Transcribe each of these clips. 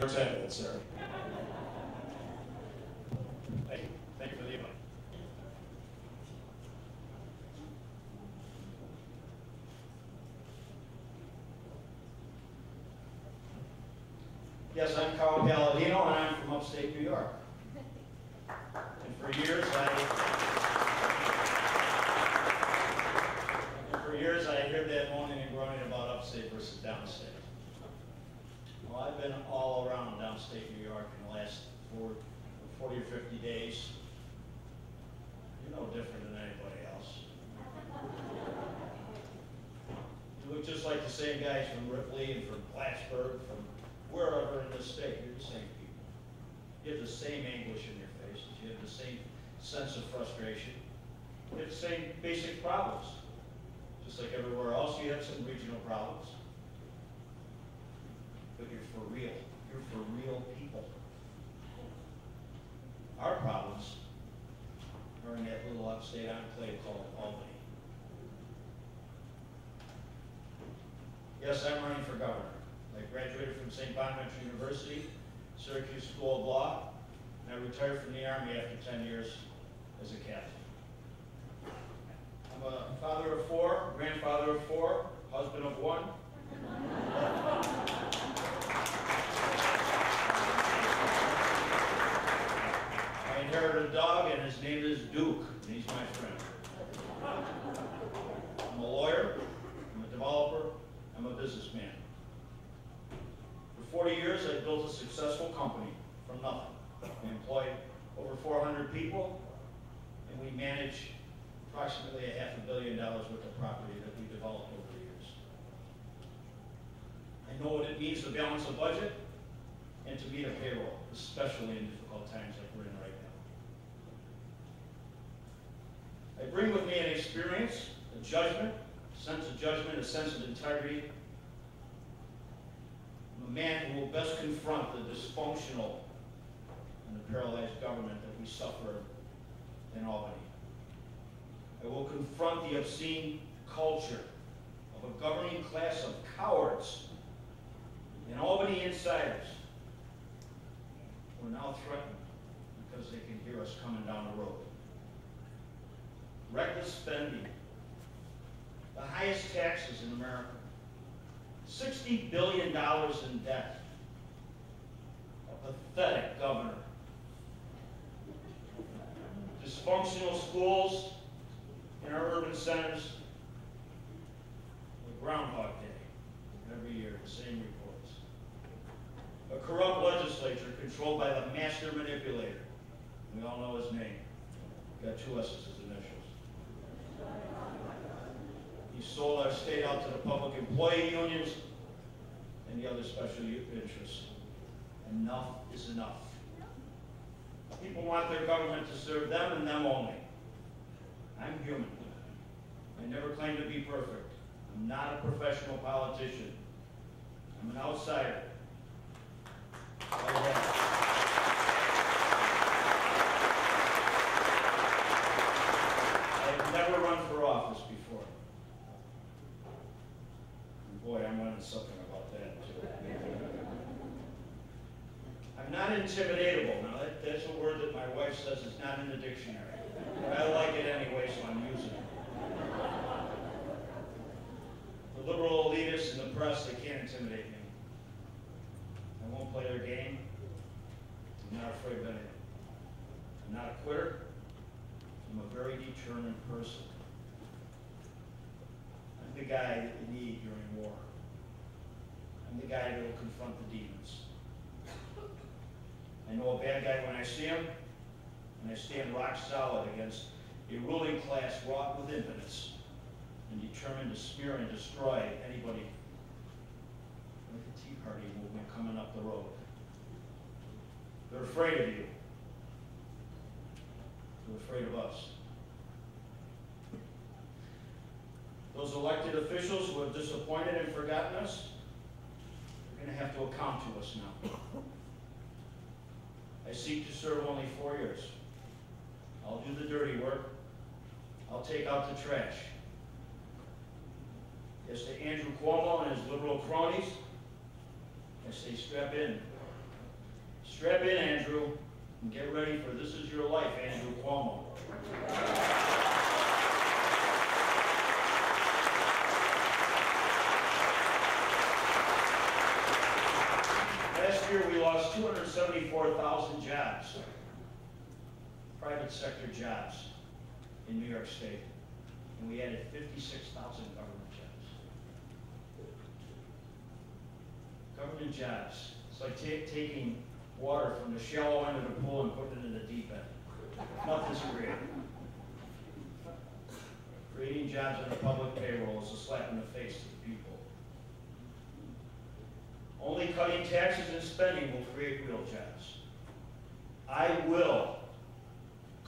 Your turn, sir. Thank you. Thank you for the invite. Yes, I'm Carl Paladino, and I'm from upstate New York. And for years, I heard that moaning and groaning about upstate versus downstate. Well, I've been all around downstate New York in the last 40 or 50 days. You're no different than anybody else. You look just like the same guys from Ripley and from Plattsburgh, from wherever in the state. You're the same people. You have the same anguish in your faces. You have the same sense of frustration. You have the same basic problems. Just like everywhere else, you have some regional problems. But you're for real. You're for real people. Our problems are in that little upstate enclave called Albany. Yes, I'm running for governor. I graduated from St. Bonaventure University, Syracuse School of Law, and I retired from the Army after 10 years as a captain. I'm a father of 4, grandfather of 4, husband of 1. I inherited a dog, and his name is Duke, and he's my friend. I'm a lawyer, I'm a developer, I'm a businessman. For 40 years, I've built a successful company from nothing. We employ over 400 people, and we manage approximately $500 million worth of property that we developed over the years. I know what it means to balance a budget and to meet a payroll, especially in difficult times like we're in right now. I bring with me an experience, a judgment, a sense of judgment, a sense of integrity. I'm a man who will best confront the dysfunctional and the paralyzed government that we suffer in Albany. I will confront the obscene culture of a governing class of cowards and Albany insiders who are now threatened because they can hear us coming down the road. Reckless spending, the highest taxes in America, $60 billion in debt, a pathetic governor, dysfunctional schools in our urban centers, with Groundhog Day every year, the same reports. A corrupt legislature controlled by the master manipulator. We all know his name. Got 2 S's as initials. He sold our state out to the public employee unions and the other special interests. Enough is enough. People want their government to serve them and them only. I'm human. I never claim to be perfect. I'm not a professional politician. I'm an outsider. I have never run for office before. And boy, I'm learning something about that too. I'm not intimidatable. Now that's a word that my wife says is not in the dictionary. But I like it anyway, so I'm using it. The liberal elitists and the press, they can't intimidate me. I won't play their game. I'm not afraid of anything. I'm not a quitter. I'm a very determined person. I'm the guy that you need during war. I'm the guy that will confront the demons. I know a bad guy when I see him, and I stand rock solid against a ruling class wrought with impotence and determined to smear and destroy anybody like the Tea Party movement coming up the road. They're afraid of you. They're afraid of us. Those elected officials who have disappointed and forgotten us are going to have to account to us now. I seek to serve only 4 years. I'll do the dirty work. I'll take out the trash. Yes, to Andrew Cuomo and his liberal cronies, I say strap in. Strap in, Andrew, and get ready for This Is Your Life, Andrew Cuomo. Last year, we lost 274,000 jobs, private sector jobs in New York State, and we added 56,000 government jobs. Government jobs. It's like taking water from the shallow end of the pool and putting it in the deep end. Nothing's created. Creating jobs on a public payroll is a slap in the face to the people. Only cutting taxes and spending will create real jobs. I will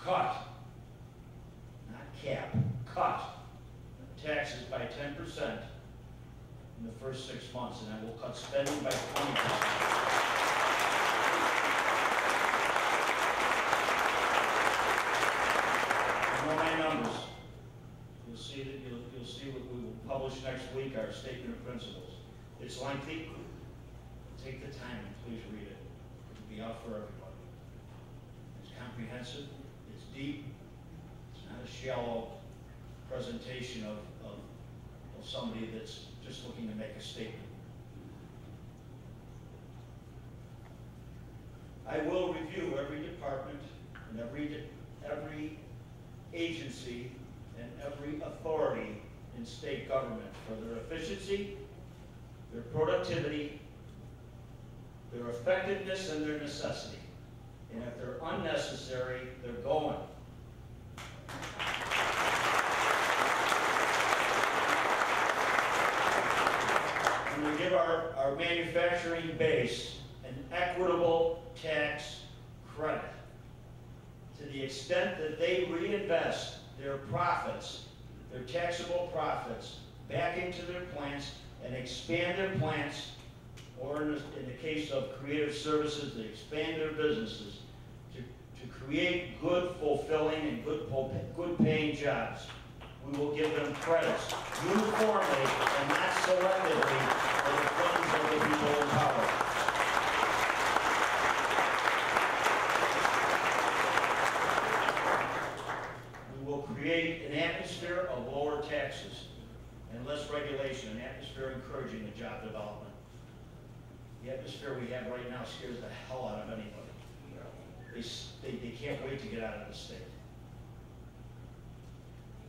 cut, not cap, cut taxes by 10% in the first 6 months, and I will cut spending by 20%. You know my numbers. You'll see that you'll see what we will publish next week, our statement of principles. It's lengthy. Take the time and please read it. It'll be out for everybody. It's comprehensive, it's deep, it's not a shallow presentation of somebody that's just looking to make a statement. I will review every department and every agency and every authority in state government for their efficiency, their productivity, their effectiveness, and their necessity. And if they're unnecessary, they're going. And we give our manufacturing base an equitable tax credit to the extent that they reinvest their profits, their taxable profits, back into their plants and expand their plants, or in the case of creative services, they expand their businesses to create good, fulfilling, and good paying jobs. We will give them credits uniformly and not selectively for the funds of the people in power. We will create an atmosphere of lower taxes and less regulation, an atmosphere encouraging the job development. The atmosphere we have right now scares the hell out of anybody. They can't wait to get out of the state.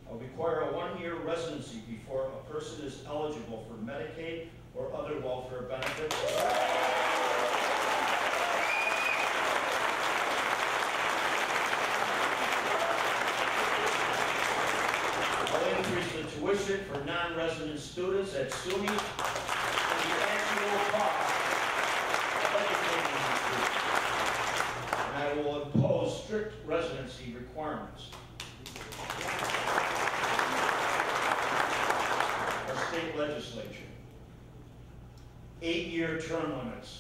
I'll require a 1-year residency before a person is eligible for Medicaid or other welfare benefits. I'll increase the tuition for non-resident students at SUNY and the actual cost. And I will impose strict residency requirements. Our state legislature, 8-year term limits.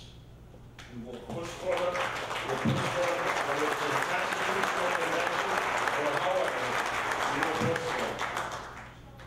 We will push forward, whether it's in the constitutional convention